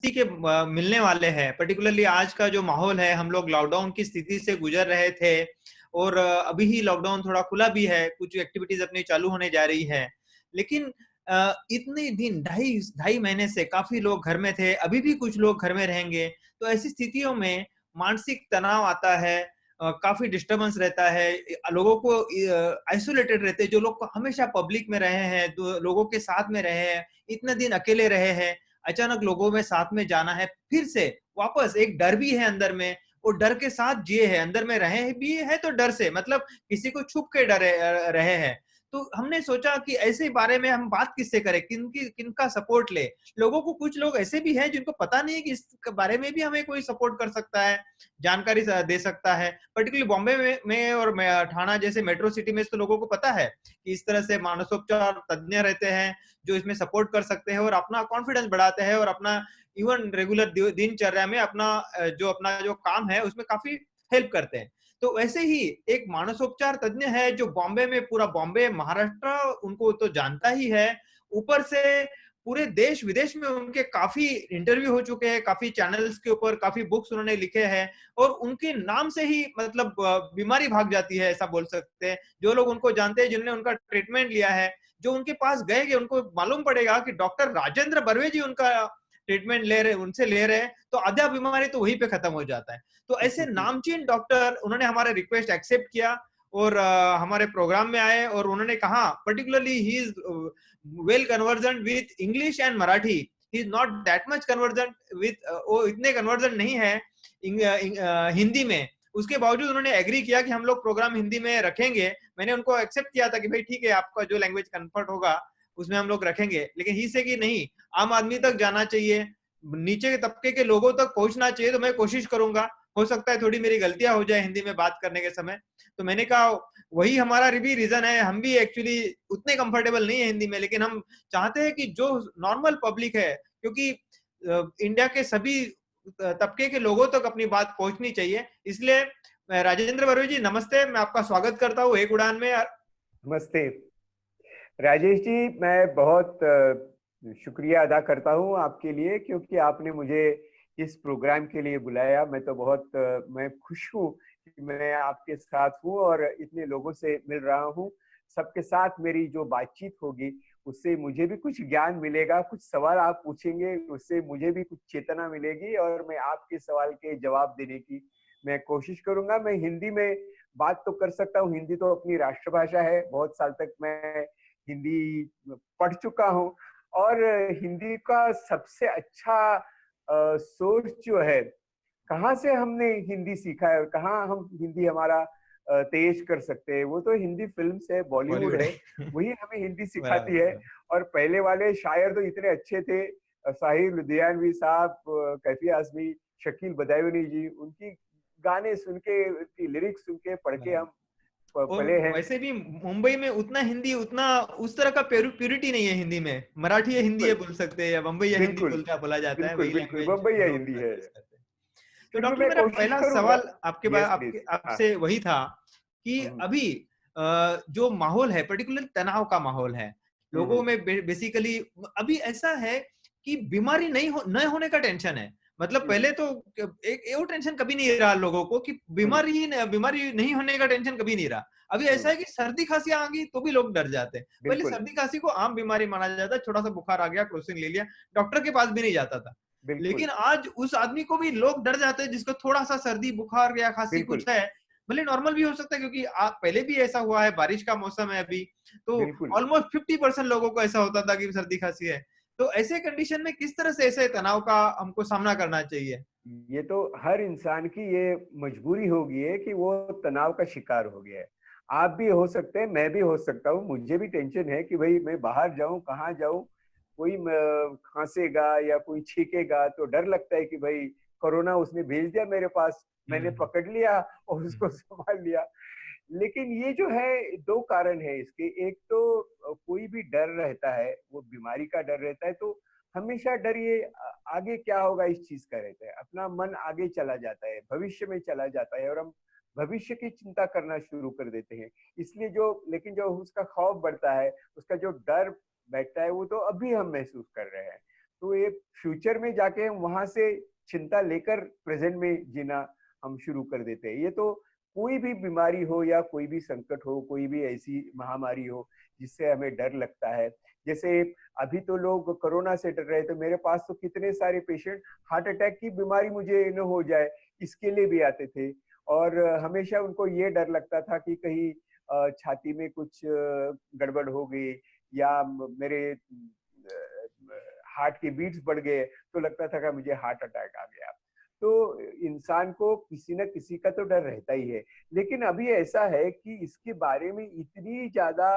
के मिलने वाले हैं। पर्टिकुलरली आज का जो माहौल है, हम लोग लॉकडाउन की स्थिति से गुजर रहे थे और अभी ही लॉकडाउन थोड़ा खुला भी है, कुछ एक्टिविटीज अपनी चालू होने जा रही है। लेकिन इतने दिन ढाई ढाई महीने से काफी लोग घर में थे, अभी भी कुछ लोग घर में रहेंगे। तो ऐसी स्थितियों में मानसिक तनाव आता है, काफी डिस्टरबेंस रहता है, लोगों को आइसोलेटेड रहते हैं। जो लोग हमेशा पब्लिक में रहे हैं, लोगों के साथ में रहे हैं, इतने दिन अकेले रहे हैं, अचानक लोगों में साथ में जाना है, फिर से वापस एक डर भी है अंदर में, और डर के साथ जिए हैं, अंदर में रहे भी है तो डर से, मतलब किसी को छुप के डरे रहे हैं। तो हमने सोचा कि ऐसे बारे में हम बात किससे करें, किनका सपोर्ट ले। लोगों को, कुछ लोग ऐसे भी हैं जिनको पता नहीं है कि इस बारे में भी हमें कोई सपोर्ट कर सकता है, जानकारी दे सकता है। पर्टिकुलरली बॉम्बे में और ठाणा जैसे मेट्रो सिटी में तो लोगों को पता है कि इस तरह से मानसोपचार तज्ञ रहते हैं जो इसमें सपोर्ट कर सकते हैं और अपना कॉन्फिडेंस बढ़ाते हैं, और अपना इवन रेगुलर दिनचर्या में अपना जो काम है उसमें काफी हेल्प करते हैं। तो वैसे ही एक मानसोपचार तज्ञ है जो बॉम्बे में, पूरा बॉम्बे महाराष्ट्र उनको तो जानता ही है, ऊपर से पूरे देश विदेश में उनके काफी इंटरव्यू हो चुके हैं, काफी चैनल्स के ऊपर काफी बुक्स उन्होंने लिखे हैं, और उनके नाम से ही मतलब बीमारी भाग जाती है, ऐसा बोल सकते हैं। जो लोग उनको जानते हैं, जिन्होंने उनका ट्रीटमेंट लिया है, जो उनके पास गए, उनको मालूम पड़ेगा कि डॉक्टर राजेंद्र बर्वे जी उनका ट्रीटमेंट ले रहे, उनसे ले रहे हैं, तो आधा बीमारी तो वहीं पे खत्म हो जाता है। तो ऐसे नामचीन डॉक्टर, उन्होंने हमारे रिक्वेस्ट एक्सेप्ट किया और हमारे प्रोग्राम में आए, और उन्होंने कहा particularly he is well convergent with English and Marathi, he is not that much convergent with, वो इतने कन्वर्जेंट नहीं है हिंदी में। उसके बावजूद उन्होंने एग्री किया कि हम लोग प्रोग्राम हिंदी में रखेंगे। मैंने उनको एक्सेप्ट किया था कि भाई ठीक है, आपका जो लैंग्वेज कंफर्ट होगा उसमें हम लोग रखेंगे, लेकिन ही से कि नहीं, आम आदमी तक जाना चाहिए, नीचे के तबके के लोगों तक पहुंचना चाहिए। तो मैं कोशिश करूंगा, हो सकता है थोड़ी मेरी गलतियां हो जाए हिंदी में बात करने के समय। तो मैंने कहा वही हमारा भी रीजन है, हम भी एक्चुअली उतने कंफर्टेबल नहीं है हिंदी में, लेकिन हम चाहते हैं कि जो नॉर्मल पब्लिक है, क्योंकि इंडिया के सभी तबके के लोगों तक अपनी बात पहुंचनी चाहिए। इसलिए राजेंद्र वर्वे जी नमस्ते, मैं आपका स्वागत करता हूँ एक उड़ान में। नमस्ते राजेश जी, मैं बहुत शुक्रिया अदा करता हूँ आपके लिए, क्योंकि आपने मुझे इस प्रोग्राम के लिए बुलाया। मैं तो बहुत मैं खुश हूँ कि मैं आपके साथ हूँ और इतने लोगों से मिल रहा हूँ। सबके साथ मेरी जो बातचीत होगी उससे मुझे भी कुछ ज्ञान मिलेगा, कुछ सवाल आप पूछेंगे उससे मुझे भी कुछ चेतना मिलेगी, और मैं आपके सवाल के जवाब देने की मैं कोशिश करूंगा। मैं हिंदी में बात तो कर सकता हूँ, हिंदी तो अपनी राष्ट्रभाषा है, बहुत साल तक मैं हिंदी पढ़ चुका हूँ। और हिंदी का सबसे अच्छा सोर्स जो है, कहाँ से हमने हिंदी सीखा है और कहाँ हम हिंदी हमारा तेज कर सकते हैं, वो तो हिंदी फिल्म है, बॉलीवुड बॉलीवुड है, है। वही हमें हिंदी सिखाती है। बराबर। और पहले वाले शायर तो इतने अच्छे थे, साहिर लुधियानवी साहब, कैफी आजमी, शकील बदायूनी जी, उनकी गाने सुन के, उनकी लिरिक्स सुन के, पढ़ के हम और पले हैं। वैसे भी मुंबई में उतना हिंदी, उतना उस तरह का प्योरिटी नहीं है हिंदी में। मराठी है, हिंदी है बिल्कुल बोल सकते हैं, या बम्बई या हिंदी बिल्कुल बोलता बोला जाता है, बिल्कुल वही बिल्कुल, लैंग्वेज बम्बई या लोग हिंदी है। यूज करते हैं। तो फिर भी डॉक्टर, मैं मेरा कोशिश पहला करूंगा। सवाल यस प्लीज। हाँ। आपसे वही था कि हम्म अभी जो माहौल है, पर्टिकुलर तनाव का माहौल है लोगों हम्म में, बेसिकली अभी ऐसा है कि बीमारी न होने का टेंशन है। मतलब हम्म पहले तो एक वो टेंशन कभी नहीं रहा लोगों को कि हम्म बीमारी नहीं होने का टेंशन कभी नहीं रहा। अभी ऐसा हम्म, है कि सर्दी खांसी आ गई तो भी लोग डर जाते हैं। पहले बिल्कुल सर्दी खांसी को आम बीमारी माना जाता है, छोटा सा बुखार आ गया, क्रोसिन ले लिया, डॉक्टर के पास भी नहीं जाता था। बिल्कुल लेकिन आज उस आदमी को भी लोग डर जाते हैं जिसको थोड़ा सा सर्दी बुखार या खांसी बिल्कुल कुछ है, भले नॉर्मल भी हो सकता है, क्योंकि पहले भी ऐसा हुआ है, बारिश का मौसम है अभी, तो बिल्कुल। ऑलमोस्ट 50% लोगों को ऐसा होता था कि सर्दी खांसी है। तो ऐसे कंडीशन में किस तरह से ऐसे तनाव का हमको सामना करना चाहिए? ये तो हर इंसान की ये मजबूरी हो गई है कि वो तनाव का शिकार हो गया है। आप भी हो सकते हैं, मैं भी हो सकता हूँ, मुझे भी टेंशन है कि भाई मैं बाहर जाऊं, कहाँ जाऊं, कोई खांसेगा या कोई छींकेगा तो डर लगता है कि भाई कोरोना उसने भेज दिया मेरे पास, मैंने हम्म। पकड़ लिया और हम्म। उसको संभाल लिया। लेकिन ये जो है, दो कारण है इसके। एक तो कोई भी डर रहता है, वो बीमारी का डर रहता है, तो हमेशा डर ये आगे क्या होगा इस चीज का रहता है, अपना मन आगे चला जाता है, भविष्य में चला जाता है, और हम भविष्य की चिंता करना शुरू कर देते हैं। इसलिए जो, लेकिन जो उसका खौफ बढ़ता है, उसका जो डर बैठता है, वो तो अभी हम महसूस कर रहे हैं। तो ये फ्यूचर में जाके हम वहां से चिंता लेकर प्रेजेंट में जीना हम शुरू कर देते हैं। ये तो कोई भी बीमारी हो या कोई भी संकट हो, कोई भी ऐसी महामारी हो जिससे हमें डर लगता है। जैसे अभी तो लोग कोरोना से डर रहे, तो मेरे पास तो कितने सारे पेशेंट हार्ट अटैक की बीमारी मुझे न हो जाए इसके लिए भी आते थे। और हमेशा उनको ये डर लगता था कि कहीं छाती में कुछ गड़बड़ हो गई या मेरे हार्ट के बीट्स बढ़ गए, तो लगता था कि मुझे हार्ट अटैक आ गया। तो इंसान को किसी न किसी का तो डर रहता ही है। लेकिन अभी ऐसा है कि इसके बारे में इतनी ज्यादा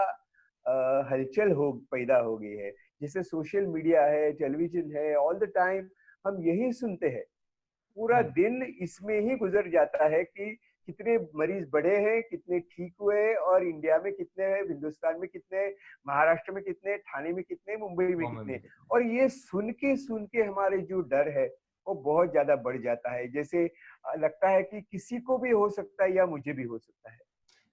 हलचल हो पैदा हो गई है, जैसे सोशल मीडिया है, टेलीविजन है, ऑल द टाइम हम यही सुनते हैं। पूरा दिन इसमें ही गुजर जाता है कि कितने मरीज बढ़े हैं, कितने ठीक हुए, और इंडिया में कितने हैं, हिंदुस्तान में कितने, महाराष्ट्र में कितने, ठाणे में कितने, मुंबई में कितने। और ये सुन के हमारे जो डर है वो बहुत ज्यादा बढ़ जाता है। जैसे लगता है कि किसी को भी हो सकता है या मुझे भी हो सकता है।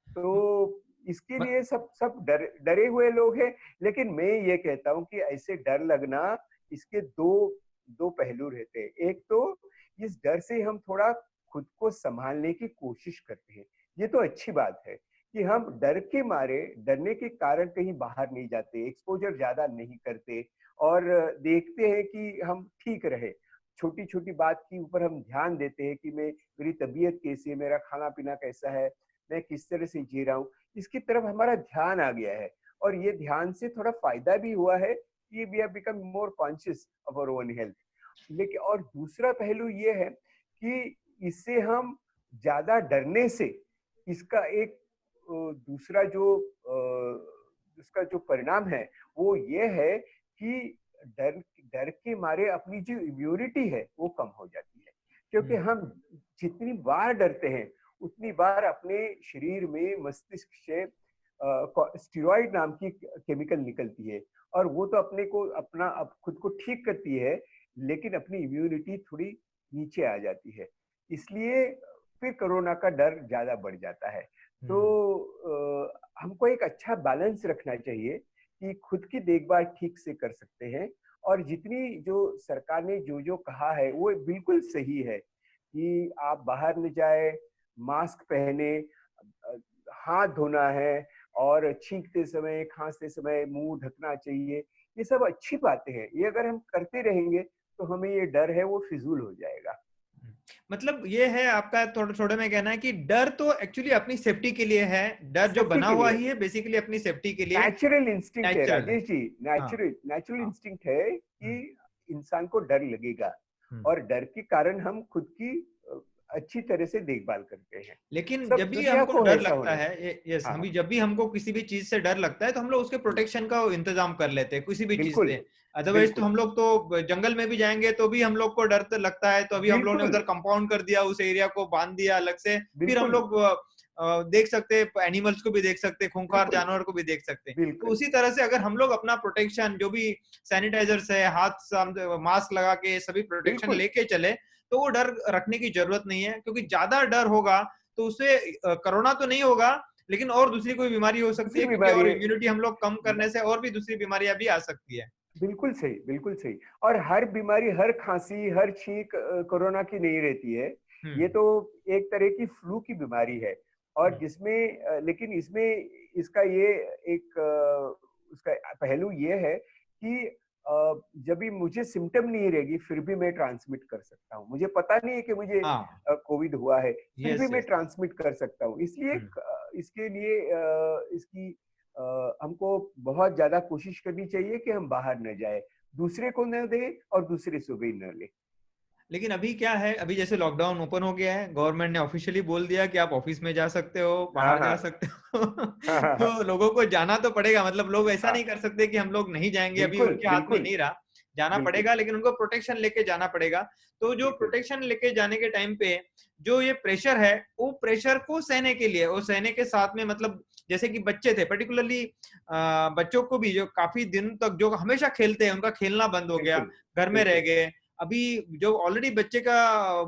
तो इसके लिए सब सब डरे हुए लोग हैं। लेकिन मैं ये कहता हूँ कि ऐसे डर लगना, इसके दो दो पहलू रहते हैं। एक तो इस डर से हम थोड़ा खुद को संभालने की कोशिश करते हैं, ये तो अच्छी बात है कि हम डर के मारे, डरने के कारण कहीं बाहर नहीं जाते, एक्सपोजर ज्यादा नहीं करते और देखते हैं कि हम ठीक रहे। छोटी छोटी बात के ऊपर हम ध्यान देते हैं कि मेरी तबीयत कैसी है, मेरा खाना पीना कैसा है, मैं किस तरह से जी रहा हूँ, इसकी तरफ हमारा ध्यान आ गया है। और ये ध्यान से थोड़ा फायदा भी हुआ है कि we have become more conscious of our own health. लेकिन और दूसरा पहलू ये है कि इससे हम ज्यादा डरने से इसका एक दूसरा जो उसका जो परिणाम है वो ये है कि डर डर के मारे अपनी जो इम्यूनिटी है वो कम हो जाती है। क्योंकि हम जितनी बार डरते हैं उतनी बार अपने शरीर में मस्तिष्क से स्टीरॉइड नाम की केमिकल निकलती है, और वो तो अपने को अपना खुद को ठीक करती है, लेकिन अपनी इम्यूनिटी थोड़ी नीचे आ जाती है। इसलिए फिर कोरोना का डर ज्यादा बढ़ जाता है। तो हमको एक अच्छा बैलेंस रखना चाहिए कि खुद की देखभाल ठीक से कर सकते हैं, और जितनी जो सरकार ने जो जो कहा है वो बिल्कुल सही है कि आप बाहर न जाए, मास्क पहने, हाथ धोना है, और छींकते समय, खांसते समय मुंह ढकना चाहिए। ये सब अच्छी बातें हैं, ये अगर हम करते रहेंगे तो हमें ये डर है वो फिजूल हो जाएगा। मतलब ये है आपका थोड़ा थोड़ा में कहना है कि डर तो एक्चुअली अपनी सेफ्टी के लिए है, डर जो बना हुआ ही है बेसिकली अपनी सेफ्टी के लिए। नेचुरल इंस्टिंक्ट है नेचुरल है। राजेश जी, नेचुरल इंस्टिंक्ट है कि इंसान को डर लगेगा, और डर के कारण हम खुद की अच्छी तरह से देखभाल करते हैं। लेकिन सब जब भी दुनिया हमको को डर ऐसा लगता होना है, चाहिए। यस, हाँ, हम जब भी हमको किसी भी चीज से डर लगता है तो हम लोग उसके प्रोटेक्शन का इंतजाम कर लेते हैं किसी भी चीज बिल्कुल से। अदरवाइज तो बिल्कुल हम लोग तो जंगल में भी जाएंगे तो भी हम लोग को डर तो लगता है, तो अभी हम लोग ने बिल्कुल उधर कंपाउंड कर दिया, उस एरिया को बांध दिया अलग से। फिर हम बिल्कुल लोग देख सकते हैं, एनिमल्स को भी देख सकते हैं, खूंखार बिल्कुल जानवर को भी देख सकते हैं। तो बिल्कुल उसी तरह से अगर हम लोग अपना प्रोटेक्शन, जो भी सैनिटाइजर्स है, हाथ मास्क लगा के सभी प्रोटेक्शन बिल्कुल लेके चले, तो वो डर रखने की जरूरत नहीं है। क्योंकि ज्यादा डर होगा तो उससे कोरोना तो नहीं होगा, लेकिन और दूसरी कोई बीमारी हो सकती दूसरी है, क्योंकि बीमारी और इम्यूनिटी हम लोग कम करने से और भी दूसरी बीमारियां भी आ सकती है। बिल्कुल सही, बिल्कुल सही। और हर बीमारी, हर खांसी, हर छींक कोरोना की नहीं रहती है। ये तो एक तरह की फ्लू की बीमारी है, और जिसमें लेकिन इसमें इसका ये एक उसका पहलू ये है कि जब भी मुझे सिम्टम नहीं रहेगी फिर भी मैं ट्रांसमिट कर सकता हूँ। मुझे पता नहीं है कि मुझे हाँ, कोविड हुआ है, फिर भी यस मैं यस। ट्रांसमिट कर सकता हूँ। इसलिए इसके लिए इसकी हमको बहुत ज्यादा कोशिश करनी चाहिए कि हम बाहर न जाए, दूसरे को न दे और दूसरे से भी न ले। लेकिन अभी क्या है, अभी जैसे लॉकडाउन ओपन हो गया है, गवर्नमेंट ने ऑफिशियली बोल दिया कि आप ऑफिस में जा सकते हो, हाँ बाहर हाँ जा सकते हो। हाँ हाँ हाँ तो लोगों को जाना तो पड़ेगा, मतलब लोग ऐसा हाँ, नहीं कर सकते कि हम लोग नहीं जाएंगे, अभी बिल्कुल उनके हाथ में बिल्कुल नहीं रहा। जाना बिल्कुल पड़ेगा, लेकिन उनको प्रोटेक्शन लेके जाना पड़ेगा। तो जो बिल्कुल प्रोटेक्शन लेके जाने के टाइम पे जो ये प्रेशर है, वो प्रेशर को सहने के लिए, वो सहने के साथ में, मतलब जैसे कि बच्चे थे पर्टिकुलरली, बच्चों को भी जो काफी दिन तक जो हमेशा खेलते हैं, उनका खेलना बंद हो गया, बिल्कुल घर में रह बिल्कुल गए। अभी जो ऑलरेडी बच्चे का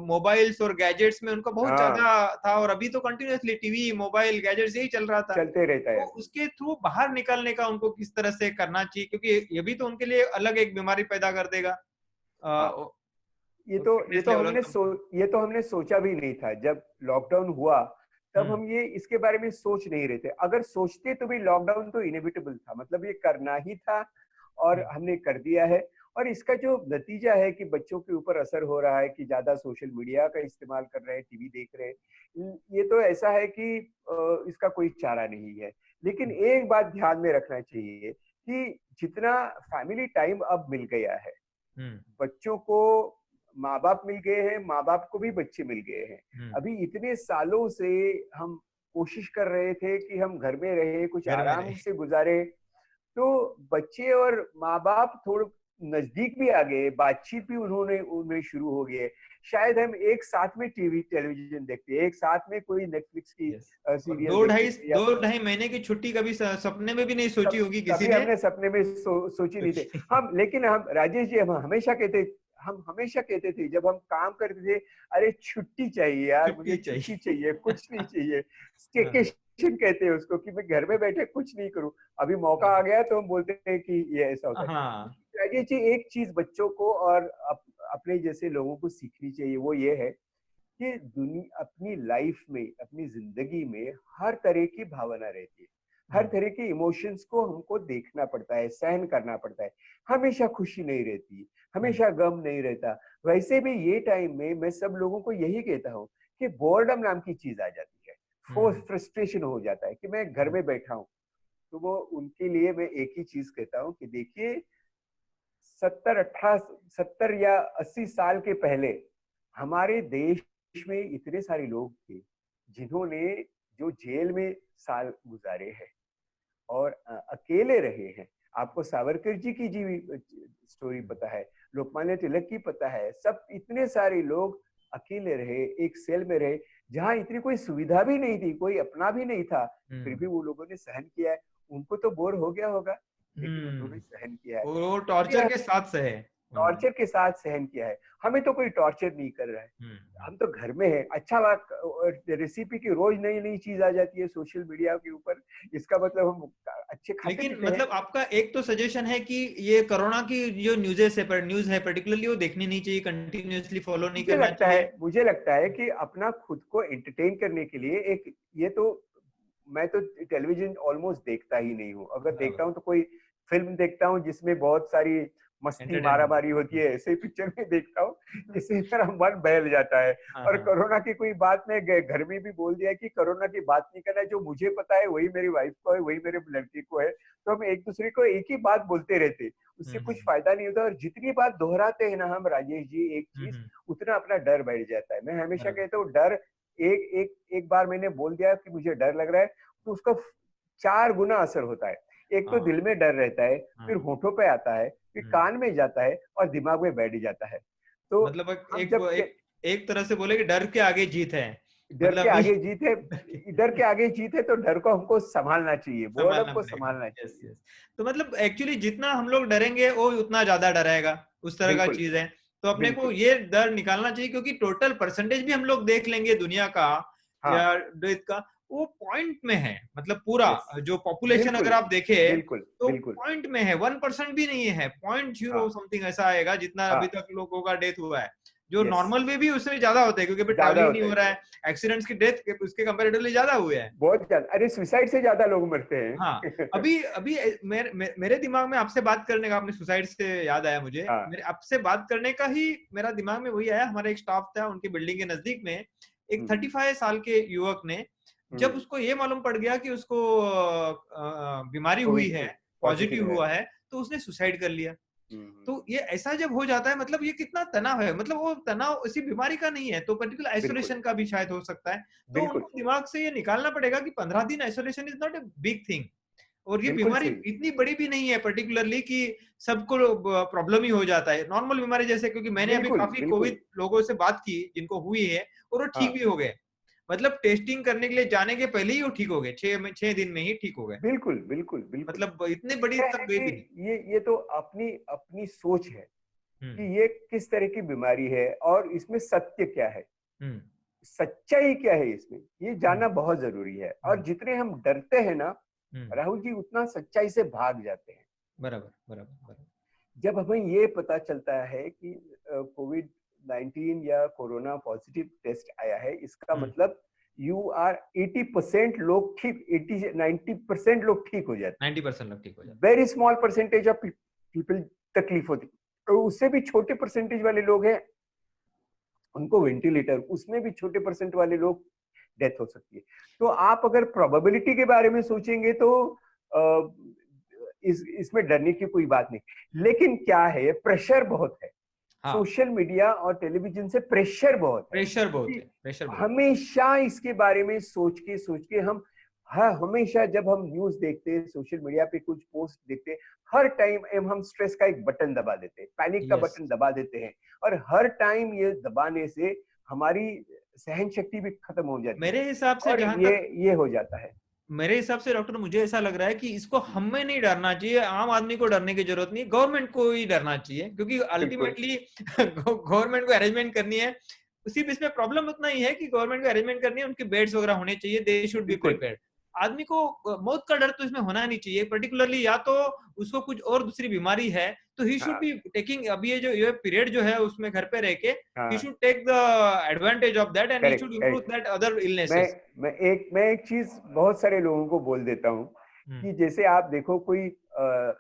मोबाइल्स और गैजेट्स में उनका बहुत हाँ, ज्यादा था, और अभी तो कंटिन्यूअसली टीवी, मोबाइल, गैजेट्स यही चल रहा था। चलते रहता तो है। उसके थ्रू बाहर निकलने का उनको किस तरह से करना चाहिए, क्योंकि ये भी तो उनके लिए अलग एक बीमारी पैदा कर देगा। हाँ, फिटनेस लेवल और कम। ये तो हमने सोचा भी नहीं था जब लॉकडाउन हुआ। तब हम्म। हम ये इसके बारे में सोच नहीं रहे थे। अगर सोचते तो भी लॉकडाउन तो इनएविटेबल था, मतलब ये करना ही था और हम्म। हमने कर दिया है। और इसका जो नतीजा है कि बच्चों के ऊपर असर हो रहा है कि ज्यादा सोशल मीडिया का इस्तेमाल कर रहे हैं, टीवी देख रहे हैं, ये तो ऐसा है कि इसका कोई चारा नहीं है। लेकिन एक बात ध्यान में रखना चाहिए कि जितना फैमिली टाइम अब मिल गया है, हम्म। बच्चों को माँ बाप मिल गए हैं, माँ बाप को भी बच्चे मिल गए हैं। हम्म। अभी इतने सालों से हम कोशिश कर रहे थे कि हम घर में रहे, कुछ घर में आराम रहे। से गुजारे। तो बच्चे और माँ बाप थोड़े नजदीक भी आ गए, बातचीत भी उन्होंने उनमें शुरू हो गई है। शायद हम एक साथ में टीवी टेलीविजन देखते हैं, एक साथ में कोई नेटफ्लिक्स की यस। और सीरियल देखते थे, या दो ढाई महीने की छुट्टी कभी सपने में भी नहीं सोची होगी किसी कभी ने। हमने सपने में सोची नहीं थे हम। लेकिन हम राजेश जी, हम हमेशा कहते थे जब हम काम करते थे, अरे छुट्टी चाहिए यार, मुझे छुट्टी छुट्टी चाहिए। चाहिए, कुछ नहीं चाहिए। हाँ, स्टेकेशन कहते हैं उसको, कि मैं घर में बैठे कुछ नहीं करूं। अभी मौका आ गया तो हम बोलते हैं कि ये ऐसा होता है। हाँ। राजेश जी, एक चीज बच्चों को और अपने जैसे लोगों को सीखनी चाहिए, वो ये है कि दुनिया अपनी लाइफ में, अपनी जिंदगी में हर तरह की भावना रहती है, हर हम्म। तरह के इमोशंस को हमको देखना पड़ता है, सहन करना पड़ता है। हमेशा खुशी नहीं रहती, हम्म। हमेशा गम नहीं रहता। वैसे भी ये टाइम में मैं सब लोगों को यही कहता हूँ कि बोर्डम नाम की चीज आ जाती है, हम्म। फ्रस्ट्रेशन हो जाता है कि मैं घर में बैठा हूँ। तो वो उनके लिए मैं एक ही चीज कहता हूँ कि देखिए, 70 या 80 साल के पहले हमारे देश में इतने सारे लोग थे जिन्होंने जो जेल में साल गुजारे हैं और अकेले रहे हैं। आपको सावरकर जी की जी स्टोरी पता है, लोकमान्य तिलक की पता है, सब इतने सारे लोग अकेले रहे, एक सेल में रहे जहां इतनी कोई सुविधा भी नहीं थी, कोई अपना भी नहीं था। फिर हम्म। भी वो लोगों ने सहन किया है। उनको तो बोर हो गया होगा, लेकिन उन्होंने हम्म। सहन किया है। वो टॉर्चर के साथ सहे उन्होंने। टॉर्चर के साथ सहन किया है। हमें तो कोई टॉर्चर नहीं कर रहा है, हम्म। हम तो घर में हैं। अच्छा बात, रेसिपी की रोज नई नई चीज आ जाती है सोशल मीडिया के ऊपर, इसका मतलब हम अच्छे खाते लेकिन पीते हैं। मतलब आपका एक तो सजेशन है कि ये कोरोना की जो न्यूज है पर्टिकुलरली वो देखनी नहीं चाहिए, कंटिन्यूअसली फॉलो नहीं करना चाहिए। मुझे लगता है कि अपना खुद को एंटरटेन करने के लिए एक, ये तो मैं तो टेलीविजन ऑलमोस्ट देखता ही नहीं हूँ। अगर बराबर। देखता हूँ तो कोई फिल्म देखता हूँ जिसमें बहुत सारी मस्ती एंटरटेनमेंट। मारामारी होती है, ऐसे पिक्चर में देखता हूँ जिससे मेरा मन बहल जाता है। हाँ, और हाँ। कोरोना की कोई बात, मैं घर में भी बोल दिया कि कोरोना की बात नहीं करना है, जो मुझे पता है वही मेरी वाइफ को है, वही मेरे लड़की को है। तो हम एक दूसरे को एक ही बात बोलते रहते, उससे हम्म। कुछ फायदा नहीं होता। और जितनी बात दोहराते हैं ना हम राजेश जी एक चीज, हम्म। उतना अपना डर बढ़ जाता है। मैं हमेशा बराबर। कहता हूँ डर, एक बार मैंने बोल दिया कि मुझे डर लग रहा है, तो उसका 4 गुना असर होता है। एक तो हाँ, दिल में डर रहता है, फिर हाँ। होठों पे आता है, फिर हम्म। कान में जाता है और दिमाग में बैठ जाता है। तो मतलब एक हम एक जब एक, एक तरह से बोले कि डर के आगे जीत है। डर के मतलब आगे जीत है, डर के आगे जीत है, तो डर को हमको संभालना चाहिए, बोर्डम संभालना को पड़ेगा। संभालना यस, चाहिए। यस। तो मतलब एक्चुअली जितना हम लोग डरेंगे वो उतना ज्यादा डराएगा, उस तरह का बिल्कुल, चीज है। तो अपने को बिल्कुल। ये डर निकालना चाहिए, क्योंकि टोटल परसेंटेज भी हम लोग देख लेंगे दुनिया का हाँ। या डेथ का, वो पॉइंट में है। मतलब पूरा यस। जो पॉपुलेशन अगर बिल्कुल, आप देखे बिल्कुल, तो बिल्कुल। पॉइंट में है, 1% भी नहीं है, पॉइंट जीरो हाँ, समथिंग ऐसा आएगा जितना अभी हाँ। तक लोगों का डेथ हुआ है। जो यस। नॉर्मल वे भी उससे ज्यादा होते हैं, क्योंकि अभी ज्यादा ट्रैवलिंग नहीं होता हो है, रहा है। एक्सीडेंट्स की डेथ उसके कंपेरेटिवली ज्यादा हुए हैं। बहुत ज्यादा। अरे सुसाइड से ज्यादा लोग मरते हाँ। हैं। अभी अभी मेरे दिमाग में आपसे बात करने का, आपने सुसाइड से याद आया मुझे, हाँ। मेरे आपसे बात करने का ही मेरा दिमाग में वही आया। हमारा एक स्टाफ था, उनकी बिल्डिंग के नजदीक में एक हम्म, 35 साल के युवक ने, जब हम्म। उसको ये मालूम पड़ गया कि उसको बीमारी हुई कोविड है, पॉजिटिव पॉजिटिव है। हुआ है, तो उसने सुसाइड कर लिया। तो ये हम्म। ऐसा जब हो जाता है, मतलब ये कितना तनाव है, मतलब वो तनाव इसी बीमारी का नहीं है, तो पर्टिकुलर बिल्कुल, आइसोलेशन का भी शायद हो सकता है। तो बिल्कुल। उनको दिमाग से ये निकालना पड़ेगा कि 15 दिन isolation is not a big thing. और ये बिल्कुल बीमारी सही। इतनी बड़ी भी नहीं है पर्टिकुलरली कि सबको प्रॉब्लम ही हो जाता है, नॉर्मल बीमारी जैसे, क्योंकि मैंने अभी बिल्कुल, काफी बिल्कुल। कोविड लोगों से बात की जिनको हुई है, और वो ठीक हाँ। भी हो गए। मतलब टेस्टिंग करने के लिए जाने के पहले ही वो ठीक हो गए, 6 दिन में ही ठीक हो गए। बिल्कुल, बिल्कुल, बिल्कुल। मतलब इतनी तो बड़ी क्या है तब गई कि भी नहीं। ये तो अपनी अपनी सोच है हम्म। कि ये किस तरह की बीमारी है और इसमें सत्य क्या है, हम्म। सच्चाई क्या है, इसमें ये हम्म। जानना बहुत जरूरी है। और हम्म। जितने हम डरते हैं ना हम्म। राहुल जी, उतना सच्चाई से भाग जाते हैं। बराबर, बराबर, बराबर। जब हमें ये पता चलता है कि कोविड 19 या कोरोना पॉजिटिव टेस्ट आया है, इसका मतलब यू आर 80% लोग ठीक, 80-90% लोग ठीक हो जाते हैं, 90% लोग ठीक हो जाते हैं, very small percentage of people तकलीफ होती, तो उससे भी छोटे परसेंटेज वाले लोग हैं उनको वेंटिलेटर, उसमें भी छोटे परसेंट वाले लोग डेथ हो सकती है। तो आप अगर प्रोबेबिलिटी के बारे में सोचेंगे तो इसमें डरने की कोई बात नहीं, लेकिन क्या है, प्रेशर बहुत है। हाँ, सोशल मीडिया और टेलीविजन से प्रेशर बहुत है प्रेशर बहुत कि है, प्रेशर बहुत है। हमेशा इसके बारे में सोच के हम, हाँ, हमेशा जब हम न्यूज देखते हैं, सोशल मीडिया पे कुछ पोस्ट देखते हैं, हर टाइम हम स्ट्रेस का एक बटन दबा देते हैं, पैनिक का यस, बटन दबा देते हैं, और हर टाइम ये दबाने से हमारी सहन शक्ति भी खत्म हो जाती है, मेरे हिसाब से और जहां ये तक ये हो जाता है। मेरे हिसाब से डॉक्टर, मुझे ऐसा लग रहा है कि इसको हमें नहीं डरना चाहिए, आम आदमी को डरने की जरूरत नहीं, गवर्नमेंट को ही डरना चाहिए, क्योंकि बिल्कुल अल्टीमेटली गवर्नमेंट को अरेंजमेंट करनी है। सिर्फ इसमें प्रॉब्लम उतना ही है कि गवर्नमेंट को अरेंजमेंट करनी है, उनके बेड्स वगैरह होने चाहिए, दे शुड बी बिल्कुल प्रिपेयर्ड। आदमी को मौत का डर तो इसमें होना नहीं चाहिए, पर्टिकुलरली या तो उसको कुछ और दूसरी बीमारी है तो ही शुड हाँ बी टेकिंग, अभी ये पीरियड जो है उसमें घर पे रह के ही हाँ, should take the advantage of that and he should correct improve correct. That other मैं इलनेसेस। मैं एक चीज बहुत सारे लोगों को बोल देता हूँ कि जैसे आप देखो, कोई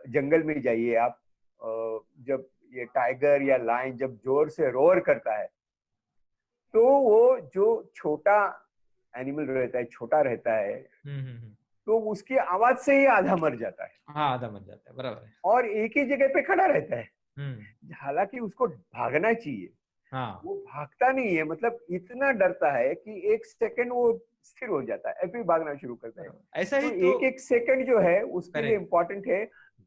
जंगल में जाइए आप, जब ये टाइगर या लायन जब जोर से रोर करता है, तो वो जो छोटा एनिमल रहता है, छोटा रहता है, तो उसकी आवाज से ही आधा मर जाता है, हाँ, आधा मर जाता है, बराबर है। और एक ही जगह पे खड़ा रहता है, हुँ, हालांकि उसको भागना चाहिए, हाँ, वो भागता नहीं है, मतलब इतना डरता है कि एक सेकंड वो स्थिर हो जाता है, फिर भागना शुरू करता है। बराबर। ऐसा ही तो तो एक एक सेकंड जो है उसके लिए करेक्ट। इम्पोर्टेंट है,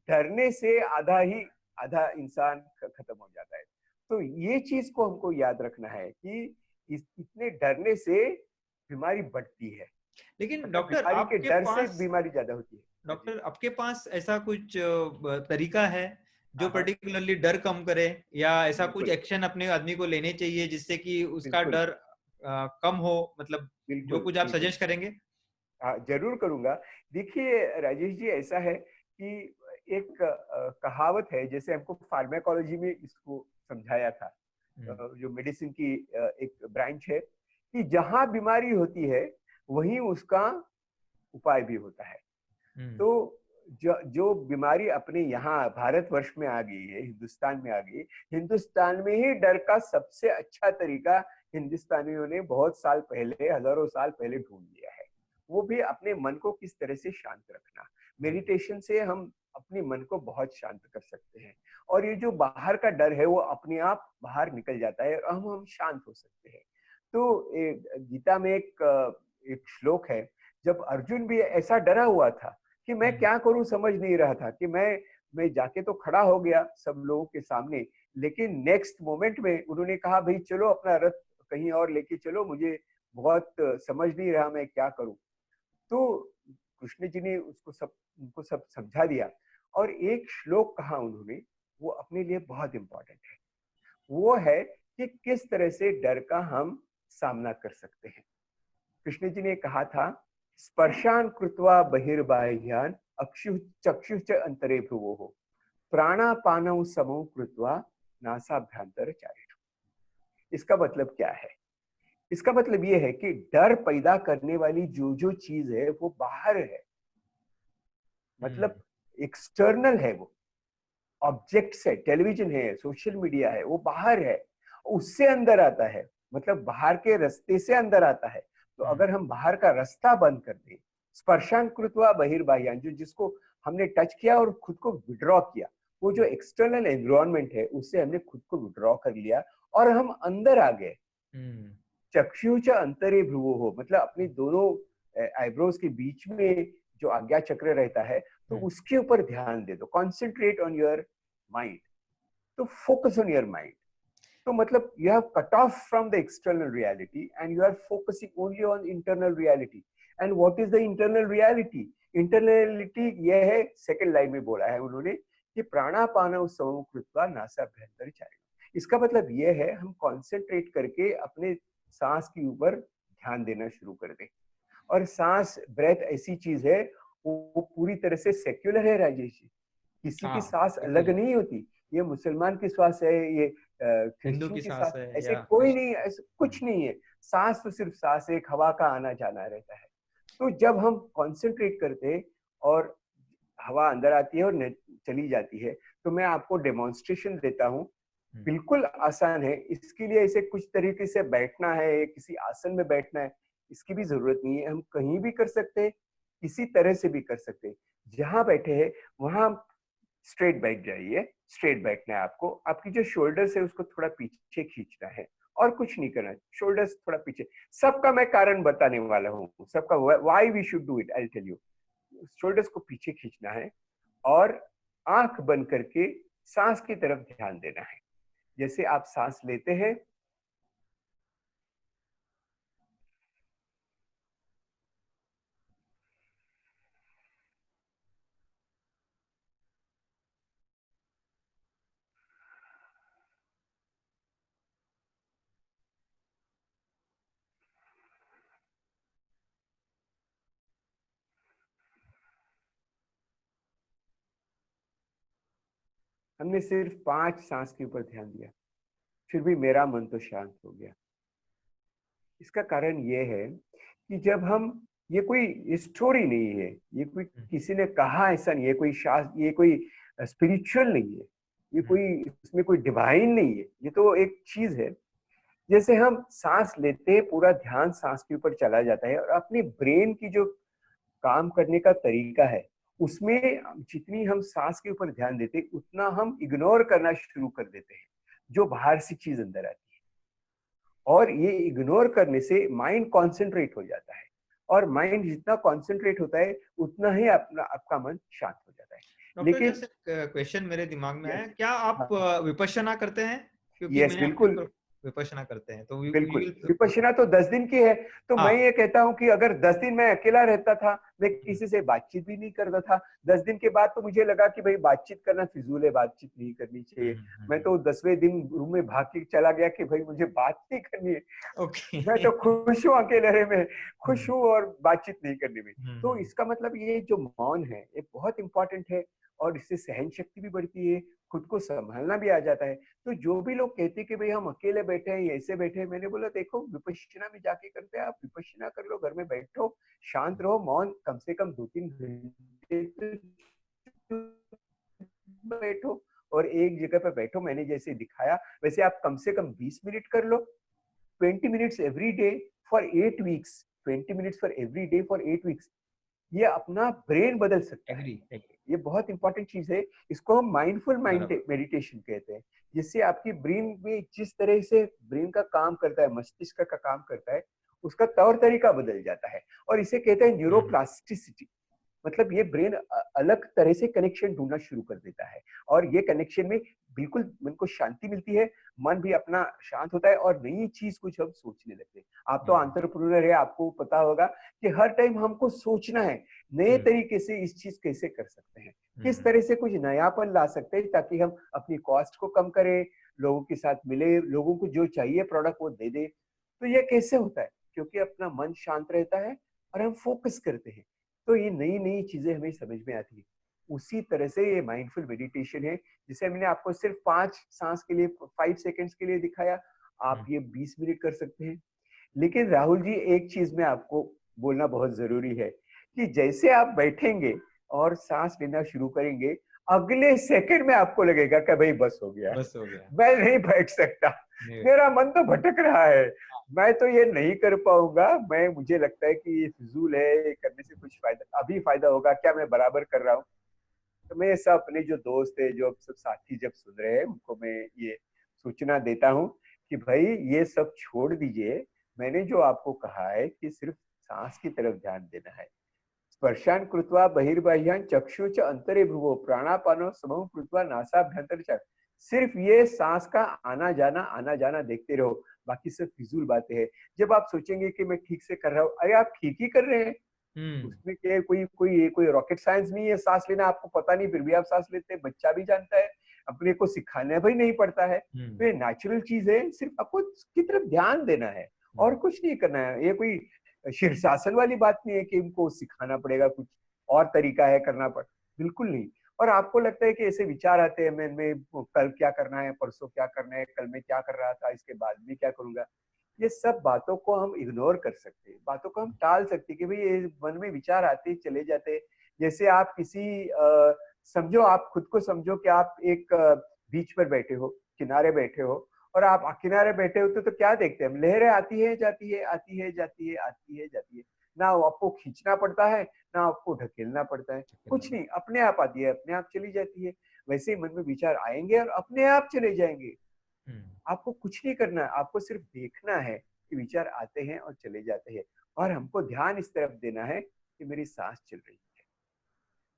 डरने से आधा इंसान खत्म हो जाता है। तो ये चीज को हमको याद रखना है कि इतने डरने से बीमारी बढ़ती है, लेकिन मतलब डॉक्टर बीमारी के आपके डर से पास बीमारी ज्यादा होती है। हाँ जी। डॉक्टर आपके पास ऐसा कुछ तरीका है जो हाँ हाँ, पर्टिकुलरली डर कम करे, या ऐसा कुछ बिल्कुल एक्शन अपने आदमी को लेने चाहिए जिससे कि उसका बिल्कुल डर कम हो, मतलब जो बिल्कुल कुछ आप बिल्कुल। सजेस्ट करेंगे? हाँ, जरूर करूंगा। देखिए राजेश जी, ऐसा है कि एक कहावत है, जैसे हमको फार्माकोलॉजी में इसको समझाया था, हुँ, जो मेडिसिन की एक ब्रांच है, कि जहां बीमारी होती है वहीं उसका उपाय भी होता है। हुँ, तो जो बीमारी अपने यहाँ भारतवर्ष में आ गई है, हिंदुस्तान में आ गई, हिंदुस्तान में ही डर का सबसे अच्छा तरीका हिंदुस्तानियों ने बहुत साल पहले, हजारों साल पहले ढूंढ लिया है। वो भी अपने मन को किस तरह से शांत रखना। मेडिटेशन से हम अपने मन को बहुत शांत कर सकते हैं, और ये जो बाहर का डर है वो अपने आप बाहर निकल जाता है, और हम शांत हो सकते हैं। तो गीता में एक श्लोक है, जब अर्जुन भी ऐसा डरा हुआ था कि मैं हुँ, क्या करूं समझ नहीं रहा था, कि मैं जाके तो खड़ा हो गया सब लोगों के सामने, लेकिन नेक्स्ट मोमेंट में उन्होंने कहा, भाई चलो अपना रथ कहीं और लेके चलो, मुझे बहुत समझ नहीं रहा मैं क्या करूं। तो कृष्ण जी ने उनको सब समझा दिया, और एक श्लोक कहा उन्होंने, वो अपने लिए बहुत इंपॉर्टेंट है। वो है कि किस तरह से डर का हम सामना कर सकते हैं। कृष्ण जी ने कहा था, स्पर्शान कृत्वा बहिर्बाह्यान अक्षु चक्षु च अंतरे भ्रुवोः प्राणापानौ समौ कृत्वा नासाभ्यंतर चारिणौ। इसका मतलब क्या है? इसका मतलब ये है कि डर पैदा करने वाली जो जो चीज है वो बाहर है, हुँ, मतलब एक्सटर्नल है, वो ऑब्जेक्ट्स है, टेलीविजन है, सोशल मीडिया है, वो बाहर है, उससे अंदर आता है, मतलब बाहर के रास्ते से अंदर आता है। तो हुँ, अगर हम बाहर का रास्ता बंद कर दें, स्पर्शान कृत्वा बहिर्बाह्यान, जो जिसको हमने टच किया और खुद को विड्रॉ किया, वो जो एक्सटर्नल एनवायरनमेंट है उससे हमने खुद को विड्रॉ कर लिया, और हम अंदर आ गए। हुँ, चक्षुष अंतरे भ्रुवो हो, मतलब अपनी दोनों आईब्रोज के बीच में जो आज्ञा चक्र रहता है, तो हुँ, उसके ऊपर ध्यान दे दो, कॉन्सेंट्रेट ऑन योर माइंड, तो फोकस ऑन योर माइंड। तो मतलब you have cut off from the external reality and you are focusing only on internal reality. And what is the internal reality? Internality यह है, second line में बोला है उन्होंने, कि प्राणापान समं कृत्वा नासाभ्यंतर चारिणौ। इसका मतलब यह है, हम कॉन्सेंट्रेट करके अपने सांस के ऊपर ध्यान देना शुरू कर दें। और सांस, ब्रेथ ऐसी चीज है, वो पूरी तरह से सेक्युलर है राजेश जी, किसी की हाँ, सांस अलग इक्वली, नहीं होती। ये मुसलमान की सांस है, ये हिंदू क्रिश्चियन की की सांस सांस, है ऐसे या कोई नहीं, ऐसे कुछ नहीं है। सांस तो सिर्फ सांस है, एक हवा का आना जाना रहता है। तो जब हम कंसंट्रेट करते हैं और हवा अंदर आती है और चली जाती है, तो मैं आपको डेमोन्स्ट्रेशन देता हूँ। बिल्कुल आसान है। इसके लिए ऐसे कुछ तरीके से बैठना है, किसी आसन में बैठना है, इसकी भी जरूरत नहीं है। हम कहीं भी कर सकते हैं, किसी तरह से भी कर सकते हैं। जहां बैठे हैं वहां स्ट्रेट बैठ जाइए। स्ट्रेट बैठना है आपको। आपकी जो शोल्डर्स है उसको थोड़ा पीछे खींचना है और कुछ नहीं करना है। शोल्डर्स थोड़ा पीछे। सबका मैं कारण बताने वाला हूँ, सबका why we should do it, I tell you. Shoulders को पीछे खींचना है और आंख बंद करके सांस की तरफ ध्यान देना है। जैसे आप सांस लेते हैं, हमने सिर्फ 5 सांस के ऊपर ध्यान दिया, फिर भी मेरा मन तो शांत हो गया। इसका कारण ये है कि जब हम, ये कोई स्टोरी नहीं है, ये कोई किसी ने कहा ऐसा नहीं है, कोई शास्त्र, ये कोई स्पिरिचुअल नहीं है, ये कोई, इसमें कोई डिवाइन नहीं है, ये तो एक चीज है। जैसे हम सांस लेते हैं, पूरा ध्यान सांस के ऊपर चला जाता है और अपने ब्रेन की जो काम करने का तरीका है उसमें जितनी हम सांस के ऊपर ध्यान देते हैं उतना हम इग्नोर करना शुरू कर देते हैं जो बाहर से चीज अंदर आती है। और ये इग्नोर करने से माइंड कॉन्सेंट्रेट हो जाता है और माइंड जितना कॉन्सेंट्रेट होता है उतना ही अपना आपका मन शांत हो जाता है। डॉक्टर, लेकिन जैसे क्वेश्चन मेरे दिमाग में यस, है, क्या आप हाँ, विपश्यना करते हैं? क्योंकि यस मैं अपने बिल्कुल, ऊपर विपश्यना करते हैं तो वी बिल्कुल। विल। विपश्यना तो 10 दिन की है। तो मैं हाँ। ये कहता हूँ कि अगर 10 दिन मैं अकेला रहता था, मैं किसी से बातचीत भी नहीं करता था, 10 दिन के बाद तो मुझे लगा कि भाई बातचीत करना फिजूल है, बातचीत नहीं करनी चाहिए। मैं तो 10वें दिन रूम में भाग के चला गया कि भाई मुझे बात नहीं करनी है। ओके। मैं तो खुश हूँ अकेले रहने में, खुश हूँ और बातचीत नहीं करने में। तो हम्म। इसका मतलब ये जो मौन है ये बहुत इंपॉर्टेंट है और इससे सहन शक्ति भी बढ़ती है, खुद को संभालना भी आ जाता है। तो जो भी लोग कहते हैं कि भाई हम अकेले बैठे हैं, ऐसे बैठे हैं, मैंने बोला देखो विपश्यना में जाके करते हैं, आप विपश्यना कर लो, घर में बैठो, शांत रहो, मौन कम से कम 2-3 घंटे तो बैठो और एक जगह पे बैठो। मैंने जैसे दिखाया वैसे आप कम से कम 20 मिनट कर लो। 20 minutes every day for 8 weeks, 20 minutes for every day for 8 weeks, ये अपना ब्रेन बदल सकता है। Agree agree. ये बहुत इंपॉर्टेंट चीज है। इसको हम माइंडफुल बराबर। मेडिटेशन कहते हैं। जिससे आपकी ब्रेन में जिस तरह से ब्रेन का काम करता है, मस्तिष्क का काम करता है, उसका तौर तरीका बदल जाता है और इसे कहते हैं न्यूरोप्लास्टिसिटी। मतलब ये ब्रेन अलग तरह से कनेक्शन ढूंढना शुरू कर देता है और ये कनेक्शन में बिल्कुल मन को शांति मिलती है, मन भी अपना शांत होता है और नई चीज कुछ हम सोचने लगते हैं। आप तो एंटरप्रेन्योर है, आपको पता होगा कि हर टाइम हमको सोचना है नए तरीके से इस चीज कैसे कर सकते हैं, किस तरह से कुछ नयापन ला सकते हैं ताकि हम अपनी कॉस्ट को कम करें, लोगों के साथ मिले, लोगों को जो चाहिए प्रोडक्ट वो दे दे। तो ये कैसे होता है? क्योंकि अपना मन शांत रहता है और हम फोकस करते हैं, तो ये नई नई चीजें हमें समझ में आती है। उसी तरह से ये माइंडफुल मेडिटेशन है, जिसे मैंने आपको सिर्फ 5 सांस के लिए, 5 सेकंड्स के लिए दिखाया। आप ये 20 मिनट कर सकते हैं। लेकिन राहुल जी एक चीज मैं आपको बोलना बहुत जरूरी है कि जैसे आप बैठेंगे और सांस लेना शुरू करेंगे, अगले सेकंड में आपको लगेगा कि भाई बस हो गया, बस हो गया। मैं नहीं बैठ सकता, नहीं। मेरा मन तो भटक रहा है, मैं तो ये नहीं कर पाऊंगा, मैं, मुझे लगता है कि ये फिजूल है, ये करने से कुछ फायदा, अभी फायदा होगा क्या, मैं बराबर कर रहा हूँ। तो मैं सब अपने जो दोस्त है, जो सब साथी जब सुन रहे हैं, उनको मैं ये सूचना देता हूँ कि भाई ये सब छोड़ दीजिए। मैंने जो आपको कहा है कि सिर्फ सांस की तरफ ध्यान देना है। स्पर्शान कृत्वा बहिर्बाह्यान चक्षु च अंतरे भ्रुवो प्राणापानो समूह कृत्वा नासाभ्यंतर च। सिर्फ ये सांस का आना जाना देखते रहो, बाकी सब फिजूल बातें हैं। जब आप सोचेंगे कि मैं ठीक से कर रहा हूँ, अरे आप ठीक ही कर रहे हैं, उसमें क्या, कोई रॉकेट साइंस नहीं है। सांस लेना आपको पता नहीं, फिर भी आप सांस लेते हैं, बच्चा भी जानता है, अपने को सिखाना भी नहीं पड़ता है। तो ये नेचुरल चीज है, सिर्फ आपको इसकी तरफ ध्यान देना है और कुछ नहीं करना है। ये कोई शीर्षासन वाली बात नहीं है कि इनको सिखाना पड़ेगा, कुछ और तरीका है करना पड़, बिल्कुल नहीं। और आपको लगता है कि ऐसे विचार आते हैं मन में, कल क्या करना है, परसों क्या करना है, कल मैं क्या कर रहा था, इसके बाद भी क्या करूंगा। ये सब बातों को हम इग्नोर कर सकते हैं, बातों को हम टाल सकते हैं कि भाई ये मन में विचार आते चले जाते हैं। जैसे आप किसी समझो, आप खुद को समझो कि आप एक बीच पर बैठे हो, किनारे बैठे हो, और आप किनारे बैठे होते तो क्या देखते हैं, लहरें आती है जाती है, आती है जाती है, आती है जाती है। ना आपको खींचना पड़ता है, ना आपको ढकेलना पड़ता है, कुछ नहीं, अपने आप आती है, अपने आप चली जाती है। वैसे ही मन में विचार आएंगे और अपने आप चले जाएंगे। आपको कुछ नहीं करना है, आपको सिर्फ देखना है कि विचार आते हैं और चले जाते हैं, और हमको ध्यान इस तरफ देना है कि मेरी सांस चल रही है।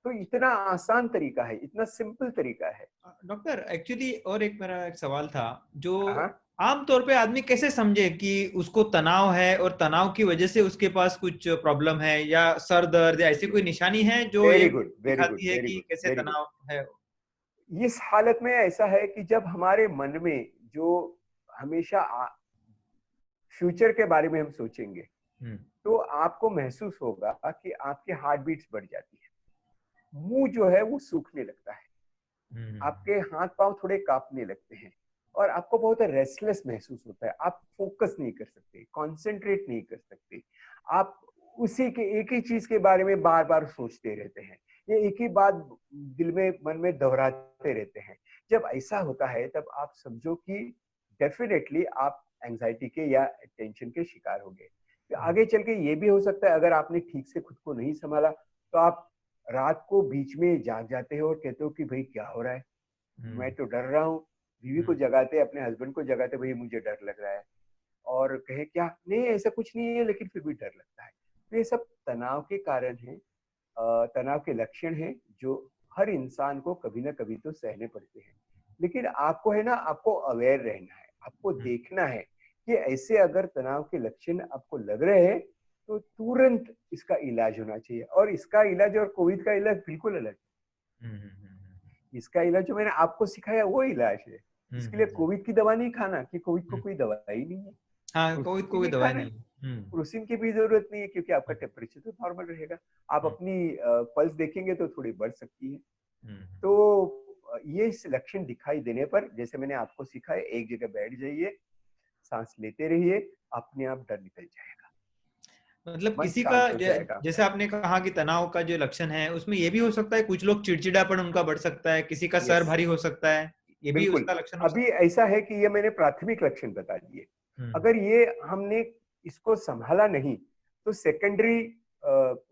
तो इतना आसान तरीका है, इतना सिंपल तरीका है। डॉक्टर एक्चुअली और एक मेरा एक सवाल था, जो हाँ, आमतौर पे आदमी कैसे समझे कि उसको तनाव है और तनाव की वजह से उसके पास कुछ प्रॉब्लम है, या सर दर्द या ऐसी कोई निशानी है जो ये वेरी गुड, वेरी गुड, दिखाती है वेरी कि गुड, कैसे वेरी गुड। तनाव है? इस हालत में ऐसा है कि जब हमारे मन में जो हमेशा फ्यूचर के बारे में हम सोचेंगे, तो आपको महसूस होगा कि आपके हार्ट बीट्स बढ़ जाती है, मुंह जो है वो सूखने लगता है, आपके हाथ पांव थोड़े कांपने लगते हैं, और आपको बहुत रेस्टलेस महसूस होता है। आप फोकस नहीं कर सकते, कंसंट्रेट नहीं कर सकते, आप उसी के एक ही चीज के बारे में बार बार सोचते रहते हैं, ये एक ही बात दिल में मन में दोहराते रहते हैं। जब ऐसा होता है तब आप समझो कि डेफिनेटली आप एंजाइटी के या टेंशन के शिकार हो गए। तो आगे चल के ये भी हो सकता है, अगर आपने ठीक से खुद को नहीं संभाला, तो आप रात को बीच में जाग जाते हो और कहते हो कि भाई क्या हो रहा है, मैं तो डर रहा हूँ। बीवी को जगाते, अपने हस्बैंड को जगाते, भाई मुझे डर लग रहा है, और कहे क्या, नहीं ऐसा कुछ नहीं है, लेकिन फिर भी डर लगता है। तो ये सब तनाव के कारण है, तनाव के लक्षण हैं, जो हर इंसान को कभी ना कभी तो सहने पड़ते हैं। लेकिन आपको है ना, आपको अवेयर रहना है, आपको देखना है कि ऐसे अगर तनाव के लक्षण आपको लग रहे हैं तो तुरंत इसका इलाज होना चाहिए। और इसका इलाज और कोविड का इलाज बिल्कुल अलग है। इसका इलाज जो मैंने आपको सिखाया वो इलाज है। इसके लिए कोविड की दवा नहीं खाना, कि कोविड को कोई दवा ही नहीं है। हाँ, कोई क्रोसिन भी कोई नहीं दवाई खाना है, नहीं। क्रोसिन की भी जरूरत नहीं है, क्योंकि आपका टेम्परेचर तो नॉर्मल रहेगा। आप अपनी पल्स देखेंगे तो थोड़ी बढ़ सकती है। तो ये लक्षण दिखाई देने पर, जैसे मैंने आपको सिखाया, एक जगह बैठ जाइए, सांस लेते रहिए, अपने आप डर निकल जाएगा, मतलब मन किसी का शांत हो जाएगा। जैसे आपने कहा कि तनाव का जो लक्षण है उसमें ये भी हो सकता है, कुछ लोग चिड़चिड़ापन उनका बढ़ सकता है, किसी का सर यस, भारी हो सकता है, ये भी बिल्कुल। उसका लक्षण हो अभी सकता ऐसा है कि ये मैंने प्राथमिक लक्षण बता दिए। है? अगर ये हमने इसको संभाला नहीं, तो सेकेंडरी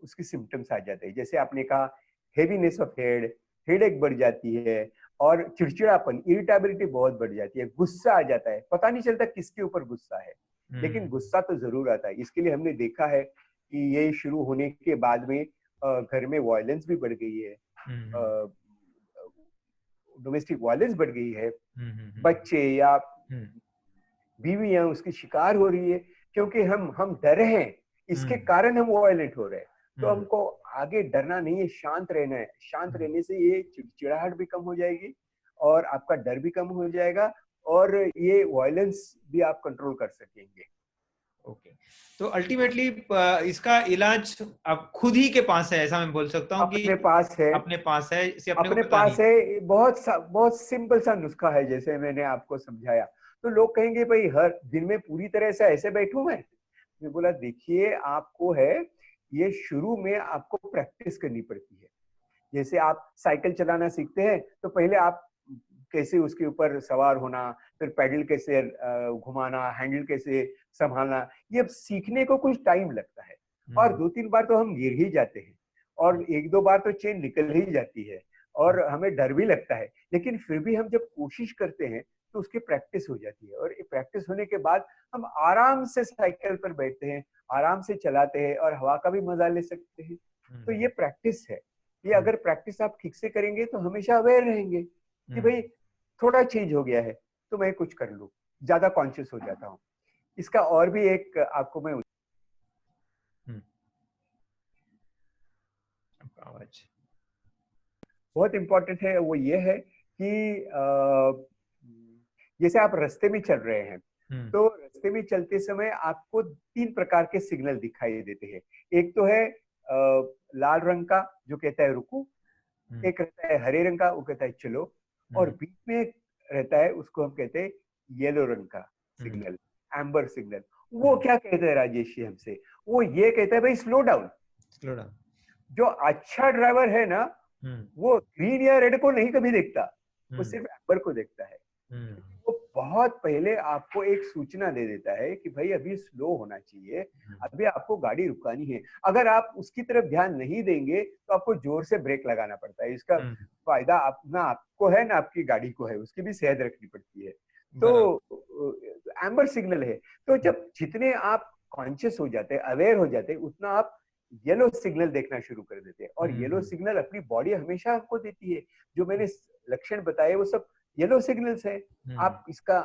उसकी सिम्टम्स आ जाते हैं। जैसे आपने कहा, हेवीनेस ऑफ हेड, हेडेक बढ़ जाती है, और चिड़चिड़ापन, इरिटेबिलिटी बहुत बढ़ जाती है, गुस्सा आ जाता है, पता नहीं चलता किसके ऊपर गुस्सा है, लेकिन गुस्सा तो जरूर आता है। इसके लिए हमने देखा है कि ये शुरू होने के बाद में घर में वायलेंस भी बढ़ गई है, डोमेस्टिक वायलेंस बढ़ गई है, बच्चे या बीवियां उसकी शिकार हो रही है, क्योंकि हम डरे हैं, इसके कारण हम वायलेंट हो रहे हैं। तो हमको आगे डरना नहीं है, शांत रहना है। शांत रहने से ये चिड़चिड़ाहट भी कम हो जाएगी, और आपका डर भी कम हो जाएगा, और ये वायलेंस भी आप कंट्रोल कर सकेंगे। ओके, तो अल्टीमेटली इसका इलाज आप खुद ही के पास है, ऐसा मैं बोल सकता हूँ कि अपने पास है, अपने पास है, इसे अपने को अपने पता नहीं। पास है। बहुत सिंपल सा नुस्खा है, जैसे मैंने आपको समझाया। तो लोग कहेंगे भाई हर दिन में पूरी तरह से ऐसे बैठूं मैं बोला देखिए, आपको है, ये शुरू में आपको प्रैक्टिस करनी पड़ती है। जैसे आप साइकिल चलाना सीखते हैं, तो पहले आप कैसे उसके ऊपर सवार होना, फिर पैडल कैसे घुमाना, हैंडल कैसे संभालना, ये अब सीखने को कुछ टाइम लगता है। और 2-3 बार तो हम गिर ही जाते हैं, और 1-2 बार तो चेन निकल ही जाती है, और हमें डर भी लगता है। लेकिन फिर भी हम जब कोशिश करते हैं तो उसकी प्रैक्टिस हो जाती है, और ये प्रैक्टिस होने के बाद हम आराम से साइकिल पर बैठते हैं, आराम से चलाते हैं, और हवा का भी मजा ले सकते हैं। तो ये प्रैक्टिस है। ये अगर प्रैक्टिस आप ठीक से करेंगे तो हमेशा अवेयर रहेंगे कि भाई थोड़ा चेंज हो गया है, तो मैं कुछ कर लूं, ज्यादा कॉन्शियस हो जाता हूँ। इसका और भी एक आपको मैं आवाज बहुत इंपॉर्टेंट है, वो ये है कि जैसे आप रास्ते में चल रहे हैं, तो रास्ते में चलते समय आपको 3 प्रकार के सिग्नल दिखाई देते हैं। एक तो है लाल रंग का, जो कहता है रुको, एक रहता है हरे रंग का, वो कहता है चलो, और बीच में एक रहता है, उसको हम कहते हैं येलो रंग का सिग्नल, एम्बर सिग्नल। वो क्या कहता है राजेश जी हमसे? वो ये कहता है भाई स्लो डाउन। Slow down. जो अच्छा ड्राइवर है ना, वो ग्रीन या रेड को नहीं कभी देखता, वो सिर्फ एम्बर को देखता है। वो बहुत पहले आपको एक सूचना दे देता है कि भाई अभी स्लो होना चाहिए, अभी आपको गाड़ी रुकानी है। अगर आप उसकी तरफ ध्यान नहीं देंगे तो आपको जोर से ब्रेक लगाना पड़ता है। इसका फायदा आप ना आपको है ना आपकी गाड़ी को है, उसकी भी सेहत रखनी पड़ती है। तो एम्बर सिग्नल है। तो जब जितने आप कॉन्शियस हो जाते हैं, अवेयर हो जाते हैं, उतना आप येलो सिग्नल देखना शुरू कर देते हैं। और येलो सिग्नल अपनी बॉडी हमेशा आपको देती है। जो मैंने लक्षण बताए वो सब येलो सिग्नल्स है। आप इसका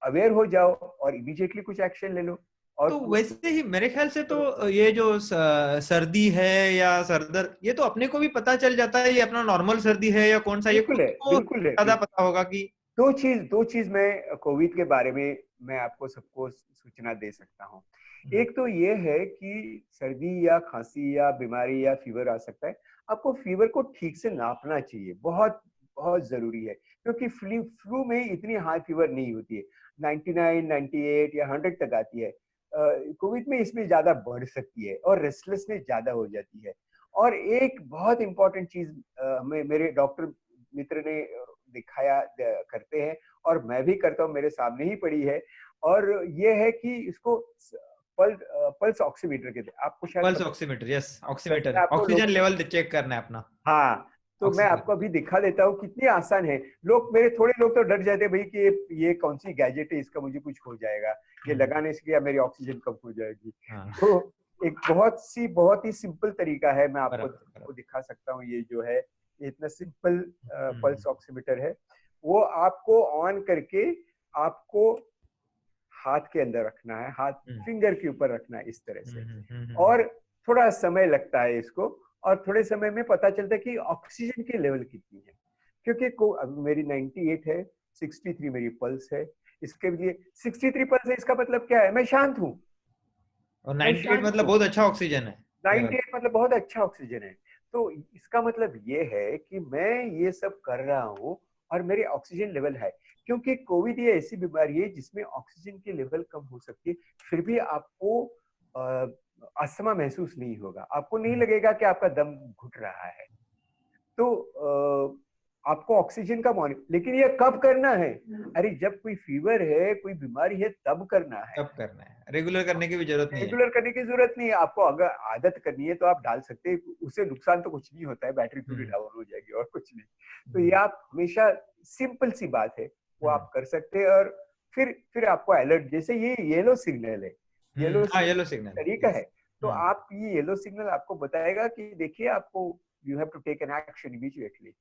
अवेयर हो जाओ और इमीडिएटली कुछ एक्शन ले लो। और तो वैसे ही मेरे ख्याल से तो ये जो सर्दी है या सरदर्द, ये तो अपने को भी पता चल जाता है ये अपना नॉर्मल सर्दी है या कौन सा, ये खुद को बिल्कुल है। ज्यादा पता होगा कि दो चीज मैं कोविड के बारे में मैं आपको सबको सूचना दे सकता हूँ। एक तो ये है कि सर्दी या खांसी या बीमारी या फीवर आ सकता है। आपको फीवर को ठीक से नापना चाहिए, बहुत बहुत जरूरी है, क्योंकि फ्लू में इतनी हाई फीवर नहीं होती है, 99, 98 या 100 तक आती है। कोविड में इसमें ज्यादा बढ़ सकती है और रेस्टलेसनेस ज्यादा हो जाती है। और एक बहुत इंपॉर्टेंट चीज मेरे डॉक्टर मित्र ने दिखाया करते हैं, और मैं भी करता हूँ, मेरे सामने ही पड़ी है। और ये है कि इसको पल्स ऑक्सीमीटर कहते हैं। आपको शायद पल्स ऑक्सीमीटर, यस ऑक्सीमीटर, आपको ऑक्सीजन लेवल चेक करना है अपना। हाँ, तो मैं आपको अभी दिखा देता हूँ, कितनी आसान है। थोड़े लोग तो डर जाते हैं भाई कि ये कौन सी गैजेट है, इसका मुझे कुछ हो जाएगा, ये लगाने से क्या मेरी ऑक्सीजन कम हो जाएगी। तो एक बहुत ही सिंपल तरीका है, मैं आपको दिखा सकता हूँ। ये जो है इतना सिंपल पल्स ऑक्सीमीटर है। वो आपको ऑन करके आपको हाथ के अंदर रखना है, हाथ फिंगर के ऊपर रखना है इस तरह से। और थोड़ा समय लगता है इसको, और थोड़े समय में पता चलता है कि ऑक्सीजन की लेवल कितनी है। क्योंकि अभी मेरी 98 है, 63 मेरी पल्स है। इसके लिए 63 पल्स है, इसका मतलब क्या है? मैं शांत हूँ। और 98 मतलब बहुत अच्छा ऑक्सीजन है। 98 मतलब बहुत अच्छा ऑक्सीजन है। तो इसका मतलब ये है कि मैं ये सब कर रहा हूँ और मेरी ऑक्सीजन लेवल है। क्योंकि कोविड ये ऐसी बीमारी है जिसमें ऑक्सीजन की लेवल कम हो सकती है, फिर भी आपको अस्थमा महसूस नहीं होगा, आपको नहीं लगेगा कि आपका दम घुट रहा है। तो आपको ऑक्सीजन का मॉनिटर, लेकिन ये कब करना है? अरे जब कोई फीवर है, कोई बीमारी है, तब करना है। तब करना है, रेगुलर करने की भी जरूरत नहीं है। रेगुलर करने की जरूरत नहीं है। आपको अगर आदत करनी है तो आप डाल सकते हैं, उससे नुकसान तो कुछ नहीं होता है, बैटरी पूरी डाउन हो जाएगी और कुछ नहीं। तो ये आप हमेशा, सिंपल सी बात है, वो आप कर सकते हैं। और फिर आपको अलर्ट, जैसे ये येलो सिग्नल है, येलो सिग्नल तरीका है। तो आप ये येलो सिग्नल आपको बताएगा कि देखिए आपको, you have to take an action immediately.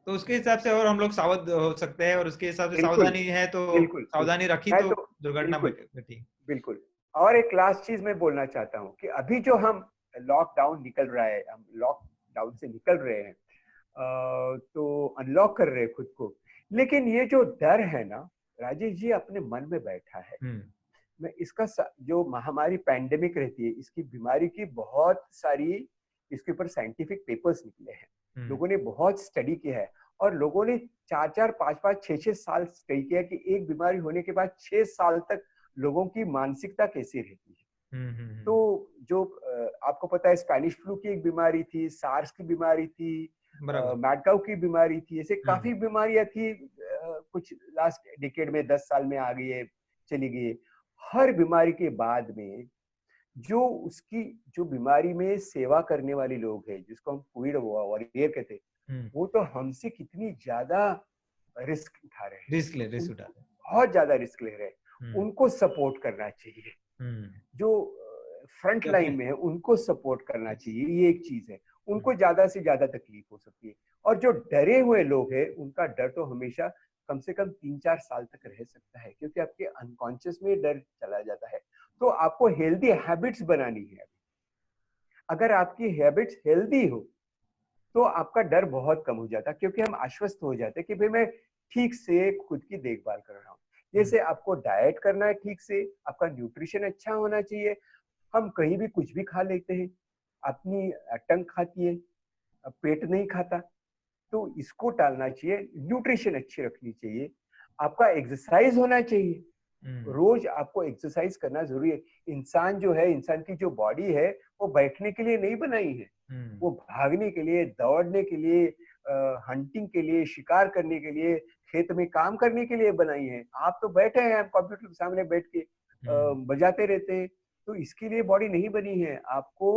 तो उसके हिसाब से और हम लोग सावध हो सकते हैं, और उसके हिसाब से बिल्कुल सावधानी है तो बिल्कुल सावधानी रखी मैं तो तो दुर्घटना बिल्कुल घटी। बिल्कुल। और एक लास्ट चीज मैं बोलना चाहता हूँ कि अभी जो हम लॉकडाउन निकल रहा है, हम लॉकडाउन से निकल रहे हैं, तो अनलॉक कर रहे हैं खुद को। लेकिन ये जो डर है ना राजेश जी, अपने मन में बैठा है। मैं इसका जो महामारी पैंडेमिक रहती है, इसकी बीमारी की बहुत सारी इसके ऊपर साइंटिफिक पेपर्स निकले हैं, लोगों ने बहुत स्टडी किया है। और लोगों ने 4-4, 5-5, 6-6 साल स्टडी किया कि एक बीमारी होने के बाद 6 साल तक लोगों की मानसिकता कैसी रहती है। तो जो आपको पता है, स्पेनिश फ्लू की एक बीमारी थी, सार्स की बीमारी थी, मैड काउ की बीमारी थी, ऐसे काफी बीमारियां थी। कुछ लास्ट डिकेड में 10 साल में आ गई है, चली गई है। हर बीमारी के बाद में जो उसकी जो बीमारी में सेवा करने वाले लोग हैं, जिसको हम कोविड वॉरियर कहते हैं, वो तो हमसे कितनी ज्यादा रिस्क उठा रहे हैं, रिस्क उठा रहे हैं, बहुत ज्यादा रिस्क ले रहे हैं। उनको सपोर्ट करना चाहिए। जो फ्रंट लाइन में है उनको सपोर्ट करना चाहिए, ये एक चीज है। उनको ज्यादा से ज्यादा तकलीफ हो सकती है। और जो डरे हुए लोग हैं, उनका डर तो हमेशा कम से कम 3-4 साल तक रह सकता है, क्योंकि आपके अनकॉन्शियस में डर चला जाता है। तो आपको हेल्दी हैबिट्स बनानी है। अगर आपकी हैबिट्स हेल्दी हो तो आपका डर बहुत कम हो जाता है, क्योंकि हम आश्वस्त हो जाते हैं कि भाई मैं ठीक से खुद की देखभाल कर रहा हूँ। जैसे आपको डाइट करना है ठीक से, आपका न्यूट्रिशन अच्छा होना चाहिए। हम कहीं भी कुछ भी खा लेते हैं, अपनी टंग खाती है, पेट नहीं खाता, तो इसको टालना चाहिए। न्यूट्रिशन अच्छी रखनी चाहिए, आपका एक्सरसाइज होना चाहिए, रोज आपको एक्सरसाइज करना जरूरी है। इंसान जो है, इंसान की जो बॉडी है, वो बैठने के लिए नहीं बनाई है, वो भागने के लिए, दौड़ने के लिए, हंटिंग के लिए, शिकार करने के लिए, खेत में काम करने के लिए बनाई है। आप तो बैठे हैं, आप कंप्यूटर के सामने बैठ के बजाते रहते हैं, तो इसके लिए बॉडी नहीं बनी है। आपको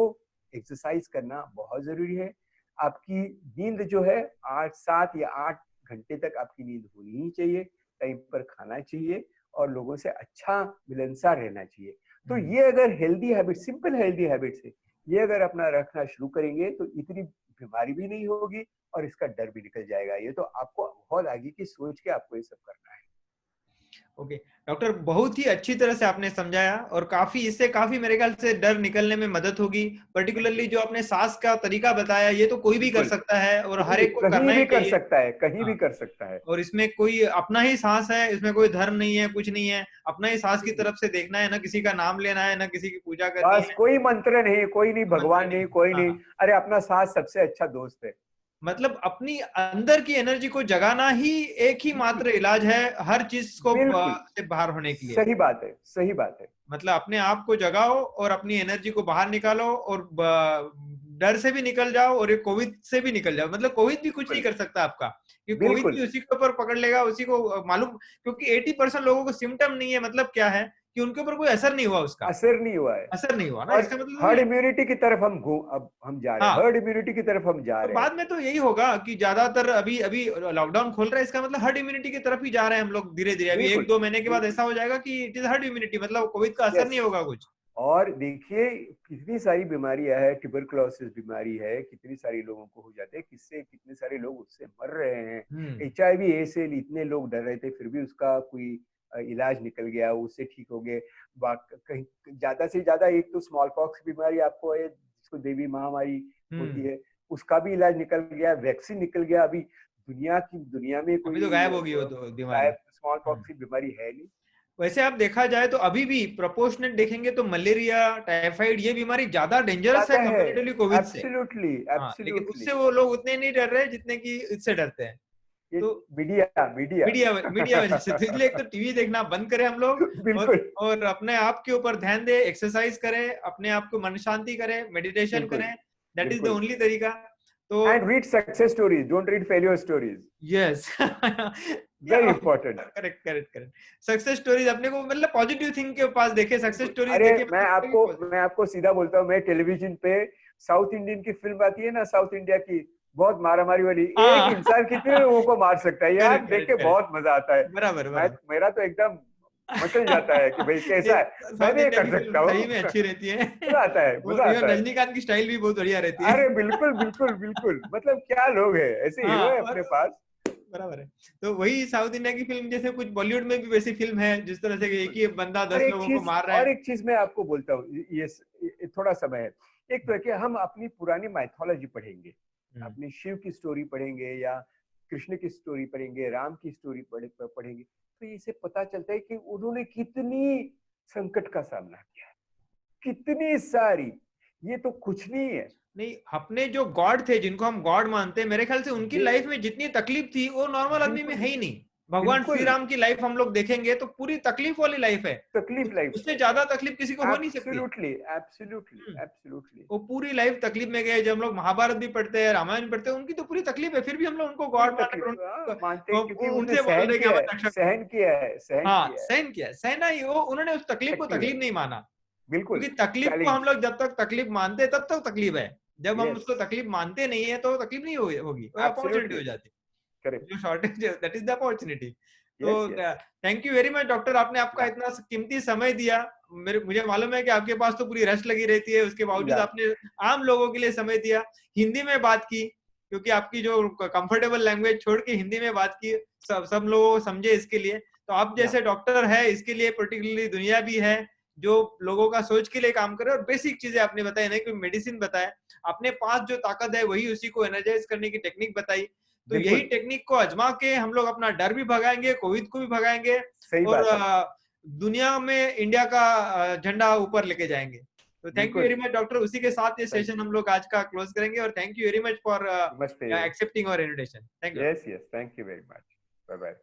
एक्सरसाइज करना बहुत जरूरी है। आपकी नींद जो है 7 या 8 घंटे तक आपकी नींद होनी ही चाहिए, टाइम पर खाना चाहिए और लोगों से अच्छा मिलनसार रहना चाहिए। तो ये अगर healthy habit, simple healthy habits है, ये अगर अपना रखना शुरू करेंगे तो इतनी बीमारी भी नहीं होगी और इसका डर भी निकल जाएगा। ये तो आपको बहुत आगे की सोच के आपको ये सब करना है। ओके डॉक्टर, बहुत ही अच्छी तरह से आपने समझाया और इससे काफी मेरे ख्याल से डर निकलने में मदद होगी। पर्टिकुलरली जो आपने सांस का तरीका बताया, ये तो कोई भी कर सकता है और हर एक को करना ही कर चाहिए। सकता है, कहीं भी कर सकता है। और इसमें कोई अपना ही सांस है, इसमें कोई धर्म नहीं है, कुछ नहीं है, अपना ही सांस की तरफ से देखना है, ना किसी का नाम लेना है, ना किसी की पूजा करनी बस है। कोई मंत्र नहीं, कोई नहीं, भगवान नहीं, कोई नहीं। हाँ, अरे अपना सांस सबसे अच्छा दोस्त है। मतलब अपनी अंदर की एनर्जी को जगाना ही एक ही मात्र इलाज है हर चीज को बिल्कुल से बाहर होने के लिए। सही बात है, सही बात है। मतलब अपने आप को जगाओ और अपनी एनर्जी को बाहर निकालो और डर से भी निकल जाओ और ये कोविड से भी निकल जाओ। मतलब कोविड भी कुछ नहीं कर सकता आपका, कि कोविड बिल्कुल भी उसी के ऊपर पकड़ लेगा, उसी को मालूम, क्योंकि 80% लोगों को सिम्टम नहीं है। मतलब क्या है कि उनके ऊपर कोई असर नहीं हुआ, उसका असर नहीं हुआ है। असर नहीं हुआ ना, और इसका मतलब हर्ड ये। इम्यूनिटी की तरफ अब हम जा रहे हैं, हाँ, हर्ड इम्यूनिटी की तरफ हम जा तो रहे हैं। बाद में तो यही होगा कि ज्यादातर अभी अभी लॉकडाउन खोल रहा है, इसका मतलब हर्ड इम्यूनिटी की तरफ ही जा रहे हैं हम लोग धीरे धीरे। अभी एक बिल्कुल दो महीने के बाद बिल्कुल। ऐसा हो जाएगा कि इट इज हर्ड इम्यूनिटी, मतलब कोविड का असर यस। नहीं होगा कुछ। और देखिए कितनी सारी बीमारियां है, ट्यूबरकुलोसिस बीमारी है, कितनी सारी लोगों को हो जाते हैं, किससे कितने सारे लोग उससे मर रहे हैं। HIV एड्स से इतने लोग डर रहे थे, फिर भी उसका कोई इलाज निकल गया, उससे ठीक हो गए। कहीं ज्यादा से ज्यादा एक तो स्मॉल पॉक्स बीमारी आपको है, जिसको देवी महामारी होती है, उसका भी इलाज निकल गया, वैक्सीन निकल गया। अभी दुनिया में अभी तो कोई गायब होगी वो तो बीमारी। गायब स्मॉल पॉक्स की बीमारी है नहीं। वैसे आप देखा जाए तो अभी भी प्रोपोर्शनेट देखेंगे तो मलेरिया, टाइफाइड, ये बीमारी ज्यादा डेंजरस है ज्यादा है। कंपैरेटिवली कोविड से। एब्सोल्युटली हाँ, लेकिन एब्सोल्युटली। उससे वो लोग उतने नहीं डर रहे जितने कि इससे डरते हैं। ये तो मीडिया मीडिया मीडिया मीडिया वजह से, तो इसलिए एक तो टीवी देखना बंद करें हम लोग, बिल्कुल और अपने आप के ऊपर ध्यान दें, एक्सरसाइज करें, अपने आप को मन शांति करें, मेडिटेशन बिल्कुल करें। दैट इज द बिल्कुल। ओनली तरीका। तो and read success stories, don't read failure stories. Yes yeah very important. Correct correct correct. Success stories अपने को, मतलब पॉजिटिव थिंग के पास देखे, सक्सेस बिल्कुल। स्टोरीज अरे देखे, मतलब मैं आपको सीधा बोलता हूँ, मैं टेलीविजन पे साउथ इंडियन की फिल्म आती है ना, साउथ इंडिया की, बहुत मारामारी वाली, एक हाँ इंसान कितने लोगों को मार सकता है यार, करेक्ट देख करेक्ट के करेक्ट, बहुत मजा आता है। बराबर बराबर। मेरा तो एकदम मचल जाता है कि भाई कैसा है, मैं साउथ भी ये इंडिया कर की सकता फिल्म हूँ। सही में अच्छी रहती है मजा आता है, और मजा इवन आता है। रजनीकांत की स्टाइल भी बहुत बढ़िया रहती है अरे बिल्कुल बिल्कुल बिल्कुल, मतलब क्या लोग हैं, ऐसे हीरो हाँ, है और अपने पास। बराबर है। तो वही साउथ इंडिया की फिल्म, जैसे कुछ बॉलीवुड में भी वैसी फिल्म है जिस तरह से एक ही बंदा 10 लोगों को मार रहा है। और एक चीज मैं आपको बोलता हूँ, ये थोड़ा समय है। एक तो है कि हम अपनी पुरानी माइथोलॉजी पढ़ेंगे, अपनी शिव की स्टोरी पढ़ेंगे या कृष्ण की स्टोरी पढ़ेंगे, राम की स्टोरी पढ़ेंगे, तो इससे पता चलता है कि उन्होंने कितनी संकट का सामना किया, कितनी सारी, ये तो कुछ नहीं है। नहीं, अपने जो गॉड थे, जिनको हम गॉड मानते हैं, मेरे ख्याल से उनकी लाइफ में जितनी तकलीफ थी वो नॉर्मल आदमी में बिल्कुल है ही नहीं। भगवान श्री बिल्कुल राम की लाइफ हम लोग देखेंगे तो पूरी तकलीफ वाली लाइफ है। तकलीफ लाइफ उससे है। ज्यादा तकलीफ किसी को हो नहीं सकती। Absolutely absolutely absolutely. वो पूरी लाइफ तकलीफ में गए। जब हम लोग महाभारत भी पढ़ते हैं, रामायण पढ़ते हैं, उनकी तो पूरी तकलीफ है, फिर भी हम लोग उनको पूरी गॉड मान रहे तकलीफ हैं, मानते हैं, क्योंकि उन्होंने उनसे बोल सहन रहे कि किया हमें है, रक्षा करो। सहन किया है, सहन हाँ, किया है। सहन किया, सहना ही, वो उन्होंने उस तकलीफ को शक्ति है। तकलीफ नहीं माना। बिल्कुल। क्योंकि तकलीफ को हम चैलेंज। लोग जब तक तकलीफ मानते हैं तब तक तकलीफ है। जब हम यस। उसको तकलीफ मानते नहीं है तो तकलीफ नहीं होगी, वो अपॉर्चुनिटी एब्सोल्युटली। हो जाती है। करेक्ट। जो शॉर्टेज है दैट इज द अपॉर्चुनिटी। तो yes yes. Thank you very much doctor, आपने आपका या इतना कीमती समय दिया। मुझे मालूम है कि आपके पास तो पूरी रश लगी रहती है, उसके बावजूद या आपने आम लोगों के लिए समय दिया, हिंदी में बात की, क्योंकि आपकी जो कंफर्टेबल लैंग्वेज छोड़ के हिंदी में बात की, सब लोगों को समझे इसके लिए। तो आप या जैसे डॉक्टर है, इसके लिए पर्टिकुलरली दुनिया भी है जो लोगों का सोच के लिए काम करे। और बेसिक चीजें आपने बताई, नहीं कोई मेडिसिन बताया, अपने पास जो ताकत है वही उसी को एनर्जाइज करने की टेक्निक बताई। तो यही बिल्कुल टेक्निक को आजमा के हम लोग अपना डर भी भगाएंगे, कोविड को भी भगाएंगे, सही और बात है। दुनिया में इंडिया का झंडा ऊपर लेके जाएंगे। तो thank you very much doctor, उसी के साथ ये सेशन हम लोग आज का क्लोज करेंगे, और thank you very much for नमस्ते। Accepting our invitation. Thank you. Yes yes, thank you very much. Bye bye.